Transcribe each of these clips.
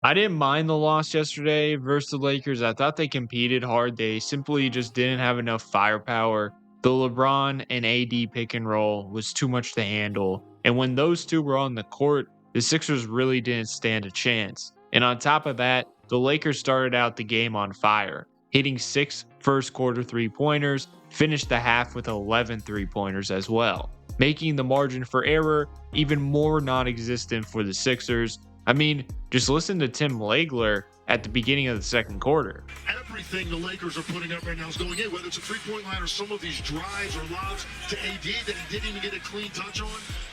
I didn't mind the loss yesterday versus the Lakers. I thought they competed hard. They simply just didn't have enough firepower. The LeBron and AD pick and roll was too much to handle. And when those two were on the court, the Sixers really didn't stand a chance. And on top of that, the Lakers started out the game on fire, hitting 6 first quarter 3-pointers, finished the half with 11 3-pointers as well, making the margin for error even more non existent for the Sixers. I mean, just listen to Tim Legler at the beginning of the second quarter. Everything the Lakers are putting up right now is going in, whether it's a three-point line or some of these drives or lobs to AD that he didn't even get a clean touch on.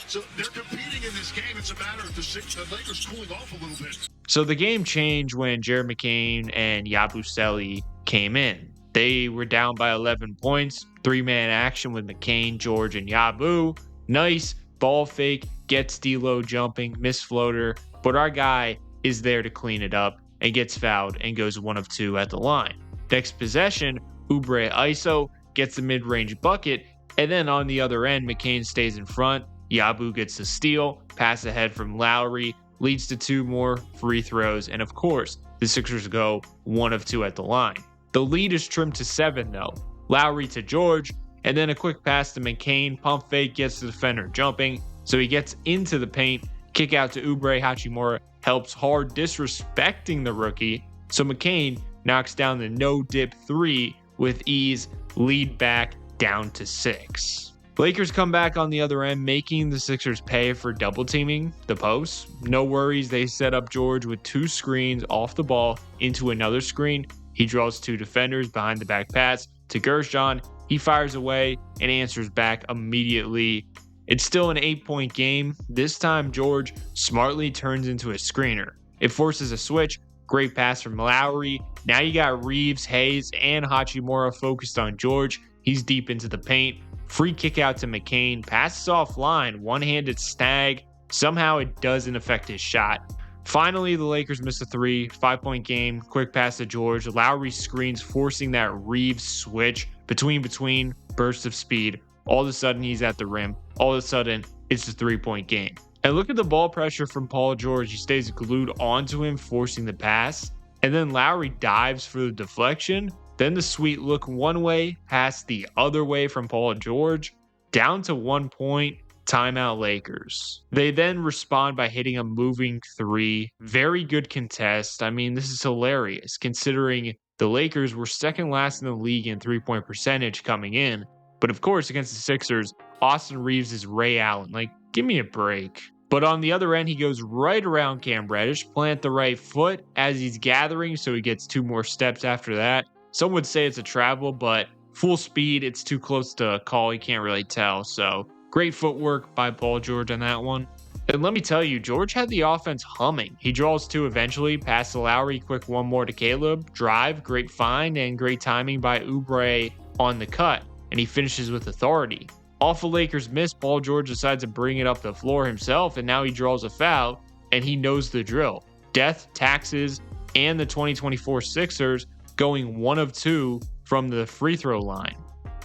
So they're competing in this game. It's a matter of the Lakers cooling off a little bit. So the game changed when Jared McCain and Yabusele came in. They were down by 11 points, 3-man action with McCain, George, and Yabu. Nice ball fake, gets D'Lo jumping, miss floater, but our guy is there to clean it up and gets fouled and goes 1 of 2 at the line. Next possession, Oubre ISO gets the mid-range bucket, and then on the other end, McCain stays in front. Yabu gets the steal, pass ahead from Lowry, leads to 2 more free throws, and of course, the Sixers go 1 of 2 at the line. The lead is trimmed to 7 though. Lowry to George, and then a quick pass to McCain, pump fake gets the defender jumping, so he gets into the paint, kick out to Oubre Hachimura, helps hard, disrespecting the rookie, so McCain knocks down the no-dip 3 with ease, lead back down to 6. Lakers come back on the other end, making the Sixers pay for double teaming the post. No worries, they set up George with 2 screens off the ball into another screen. He draws 2 defenders behind the back pass to Gershon. He fires away and answers back immediately. It's still an 8-point game. This time, George smartly turns into a screener. It forces a switch. Great pass from Lowry. Now you got Reeves, Hayes, and Hachimura focused on George. He's deep into the paint. Free kick out to McCain. Passes offline. One-handed snag. Somehow it doesn't affect his shot. Finally, the Lakers miss a 3. 5-point game. Quick pass to George. Lowry screens, forcing that Reeves switch. Between. Burst of speed. All of a sudden, he's at the rim. All of a sudden, it's a 3-point game. And look at the ball pressure from Paul George. He stays glued onto him, forcing the pass. And then Lowry dives for the deflection. Then the sweet look one way, pass the other way from Paul George. Down to 1 point. Timeout Lakers. They then respond by hitting a moving 3. Very good contest. I mean, this is hilarious considering the Lakers were second last in the league in 3-point percentage coming in. But of course, against the Sixers, Austin Reeves is Ray Allen. Like, give me a break. But on the other end, he goes right around Cam Reddish, plant the right foot as he's gathering, so he gets 2 more steps after that. Some would say it's a travel, but full speed, it's too close to call. You can't really tell. So great footwork by Paul George on that one. And let me tell you, George had the offense humming. He draws 2 eventually, pass to Lowry, quick 1 more to Caleb, drive, great find, and great timing by Oubre on the cut. And he finishes with authority. Off a Lakers miss, Paul George decides to bring it up the floor himself, and now he draws a foul, and he knows the drill. Death, taxes, and the 2024 Sixers going 1 of 2 from the free throw line.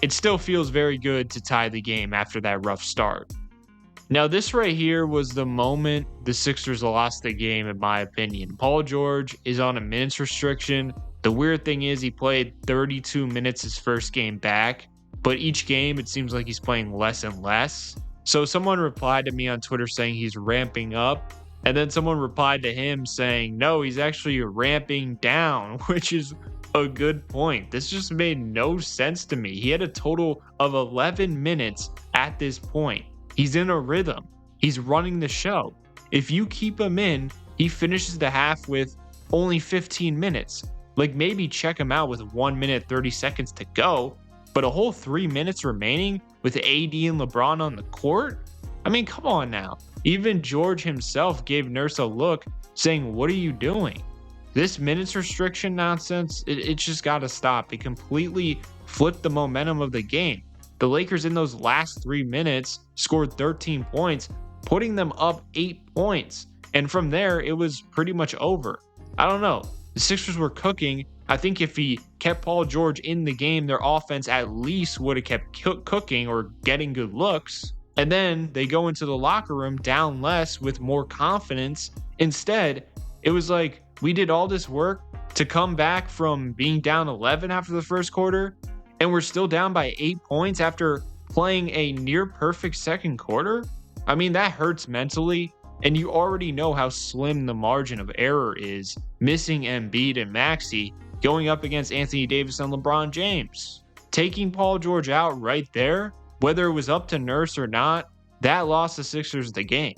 It still feels very good to tie the game after that rough start. Now, this right here was the moment the Sixers lost the game, in my opinion. Paul George is on a minutes restriction. The weird thing is he played 32 minutes his first game back, but each game it seems like he's playing less and less. So someone replied to me on Twitter saying he's ramping up, and then someone replied to him saying, no, he's actually ramping down, which is a good point. This just made no sense to me. He had a total of 11 minutes at this point. He's in a rhythm. He's running the show. If you keep him in, he finishes the half with only 15 minutes. Like, maybe check him out with 1 minute, 30 seconds to go, but a whole 3 minutes remaining with AD and LeBron on the court? I mean, come on now. Even George himself gave Nurse a look saying, what are you doing? This minutes restriction nonsense, it's just got to stop. It completely flipped the momentum of the game. The Lakers in those last 3 minutes scored 13 points, putting them up 8 points. And from there, it was pretty much over. I don't know. The Sixers were cooking. I think if he kept Paul George in the game, their offense at least would have kept cooking or getting good looks. And then they go into the locker room down less with more confidence. Instead, It was like we did all this work to come back from being down 11 after the first quarter, and we're still down by 8 points after playing a near perfect second quarter. I mean, that hurts mentally, and you already know how slim the margin of error is missing Embiid and Maxey going up against Anthony Davis and LeBron James. Taking Paul George out right there, whether it was up to Nurse or not, that lost the Sixers the game.